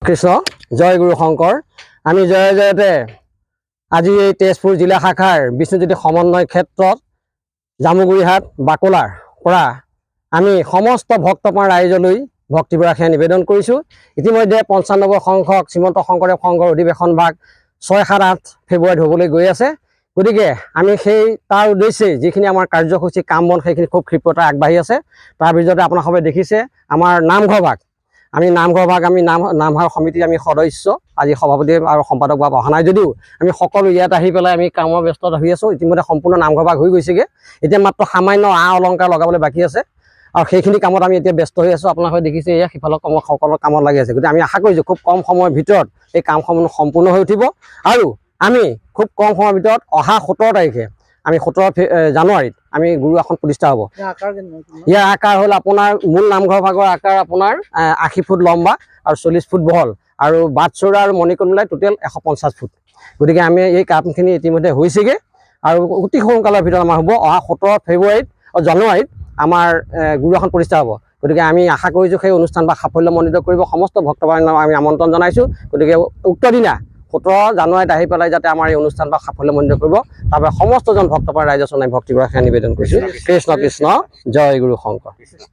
কৃষ্ণ জয় গুৰু শংকৰ আমি জয় জয়তে আজি এই তেজপুৰ জিলা শাখাৰ বিষ্ণুজ্যোতি সমন্বয় ক্ষেত্ৰত জামুগুৰিহাট বাকলাৰ পৰা আমি সমস্ত ভক্তপ্ৰাণ ৰাইজলৈ ভক্তিবৰাশে নিবেদন কৰিছোঁ। ইতিমধ্যে ৯৫ সংখ্যক শ্ৰীমন্ত শংকৰদেৱ সংঘৰ অধিৱেশন ভাগ ৬, ৭, ৮ ফেব্ৰুৱাৰীত হ'বলৈ গৈ আছে। গতিকে আমি সেই তাৰ উদ্দেশ্যে যিখিনি আমাৰ কাৰ্যসূচী কাম বন সেইখিনি খুব ক্ষিপ্ৰতা আগবাঢ়ি আছে। তাৰ ভিতৰতে আপোনালোকে দেখিছে আমাৰ নামঘৰ ভাগ আমি নামঘৰ সমিতিৰ আমি সদস্য আজি সভাপতি আৰু সম্পাদক বাব অহা নাই যদিও আমি সকলো ইয়াত আহি পেলাই আমি কামৰ ব্যস্ততা হৈ আছোঁ। ইতিমধ্যে সম্পূৰ্ণ নামঘৰ ভাগ হৈ গৈছেগৈ। এতিয়া মাত্ৰ সামান্য অলংকাৰ লগাবলৈ বাকী আছে আৰু সেইখিনি কামত আমি এতিয়া ব্যস্ত হৈ আছোঁ। আপোনালোকে দেখিছে এয়া সিফালৰ সকলো কামত লাগি আছে। গতিকে আমি আশা কৰিছোঁ খুব কম সময়ৰ ভিতৰত এই কামসমূহ সম্পূৰ্ণ হৈ উঠিব আৰু আমি খুব কম সময়ৰ ভিতৰত অহা ১৭ তাৰিখে আমি ১৭ জানুৱাৰীত আমি গুৰু আসন প্ৰতিষ্ঠা হ'ব। ইয়াৰ আকাৰ হ'ল আপোনাৰ মূল নামঘৰ ভাগৰ আকাৰ আপোনাৰ ৮০ ফুট লম্বা আৰু ৪০ ফুট বহল আৰু বাটচৌৰা আৰু মণিকোট মিলাই টোটেল ১৫০ ফুট। গতিকে আমি এই কামখিনি ইতিমধ্যে হৈছেগৈ আৰু অতি সোনকালৰ ভিতৰত আমাৰ হ'ব। অহা ১৭ জানুৱাৰীত আমাৰ গুৰু আসন প্ৰতিষ্ঠা হ'ব। গতিকে আমি আশা কৰিছোঁ সেই অনুষ্ঠান বা সাফল্যমণ্ডিত কৰিব সমস্ত ভক্তবান্ধৱক আমি আমন্ত্ৰণ জনাইছোঁ। গতিকে উক্ত দিনা ১৭ জানুৱাৰীত আহি পেলাই যাতে আমাৰ এই অনুষ্ঠান বা সাফল্যমণ্ডিত কৰিব তাৰ বাবে সমস্তজন ভক্তপ্ৰাণ ৰাইজৰ ওচৰত ভক্তিবৰাশে নিবেদন কৰিছোঁ। কৃষ্ণ কৃষ্ণ জয় গুৰু শংকৰ।